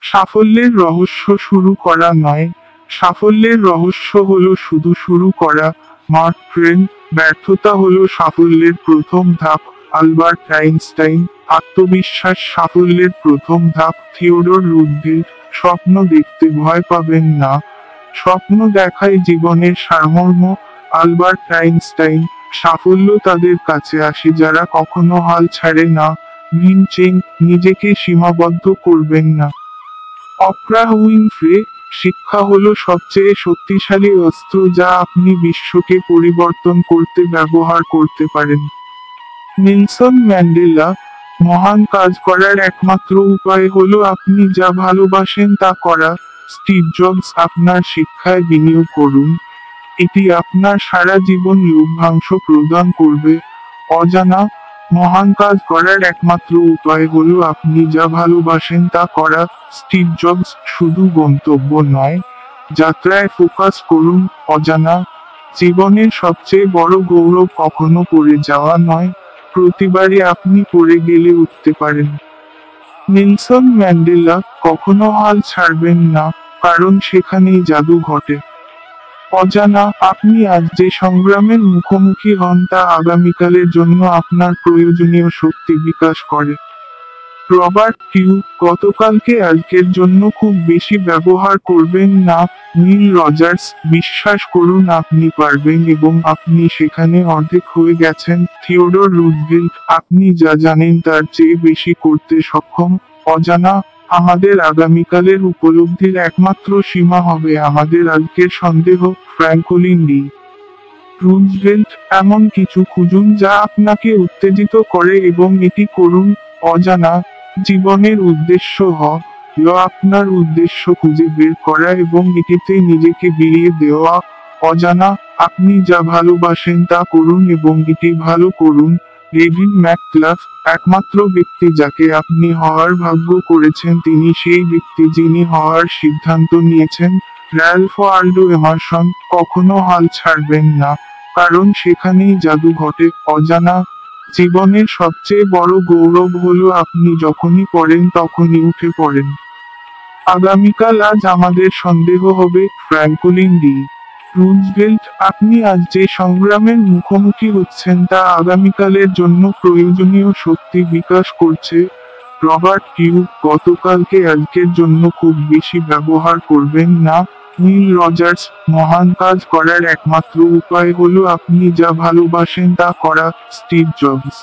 সাফল্যের রহস্য শুরু করা নয়, সাফল্যের রহস্য হলো শুধু শুরু করা। Mark train. ব্যর্থতা হলো সাফল্যের প্রথম ধাপ। Albert Einstein. আত্মবিশ্বাস সাফল্যের প্রথম ধাপ। Theodore Roosevelt. স্বপ্ন দেখতে ভয় পাবেন না, স্বপ্ন দেখাই জীবনের সারমর্ম। Albert Einstein. সাফল্য তাদের কাছে আসে যারা কখনো হাল ছাড়ে না। ভিন চেং। নিজেকে সীমাবদ্ধ করবেন না। অপ্রাহ উইনফ্রে। শিক্ষা হলো সবচেয়ে শক্তিশালী অস্ত্র যা আপনি বিশ্বকে পরিবর্তন করতে ব্যবহার করতে পারেন। Nelson Mandela. মহান কাজ করার একমাত্র উপায় হলো আপনি যা ভালোবাসেন তা করা। Steve jobs. আপনার শিক্ষায় বিনিয়োগ করুন, এটি আপনার সারা জীবন লভ্যাংশ প্রদান করবে। অজানা। মহান কাজ করার একমাত্র উপায় হলো আপনি যা ভালোবাসেন তা করা। Steve jobs. শুধু গন্তব্য নয়, যাত্রায় ফোকাস করুন। অজানা। জীবনের সবচেয়ে বড় গৌরব কখনো পড়ে যাওয়া নয়, প্রতিবারই আপনি পড়ে গেলে উঠতে পারেন। Nelson Mandela. কখনো হাল ছাড়বেন না, কারণ সেখানেই জাদু ঘটে। অজানা। আপনি আজ যে সংগ্রামের মুখোমুখি হন তা আগামীকালের জন্য আপনার প্রয়োজনীয় শক্তি বিকাশ করে। Robert Q. গতকালকে আজকের জন্য খুব বেশি ব্যবহার করবেন না। Neil Rogers. বিশ্বাস করুন আপনি পারবেন এবং আপনি সেখানে অর্ধেক হয়ে গেছেন। Theodore Roosevelt. আপনি যা জানেন তার চেয়ে বেশি করতে সক্ষম। অজানা। আমাদের আগামীকালের উপলব্ধির একমাত্র সীমা হবে আমাদের আজকের সন্দেহ। Franklin D Roosevelt. এমন কিছু খুঁজুন যা আপনাকে উত্তেজিত করে এবং এটি করুন। অজানা। জীবনের উদ্দেশ্য হল আপনার উদ্দেশ্য খুঁজে বের করা এবং এটিতে নিজেকে বিলিয়ে দেওয়া। অজানা। আপনি যা ভালোবাসেন তা করুন এবং এটি ভালো করুন। ডেভিড ম্যাকক্লাফ। একমাত্র ব্যক্তি যাকে আপনি হওয়ার ভাগ্য করেছেন তিনি সেই ব্যক্তি যিনি হওয়ার সিদ্ধান্ত নিয়েছেন। Ralph Waldo Emerson. কখনো হাল ছাড়বেন না, কারণ সেখানেই জাদু ঘটে। অজানা। জীবনের সবচেয়ে বড় গৌরব হলো আপনি যখনই পড়েন তখনই উঠে পড়েন। আগামীকাল আজ আমাদের সন্দেহ হবে। Franklin D Roosevelt. আপনি আজ যে সংগ্রামের মুখোমুখি হচ্ছেন তা আগামীকালের জন্য প্রয়োজনীয় শক্তি বিকাশ করছে। Robert Q. গতকালকে আজকের জন্য খুব বেশি ব্যবহার করবেন না। Neil Rogers. মহান কাজ করার একমাত্র উপায় হলো আপনি যা ভালোবাসেন তা করা। Steve jobs.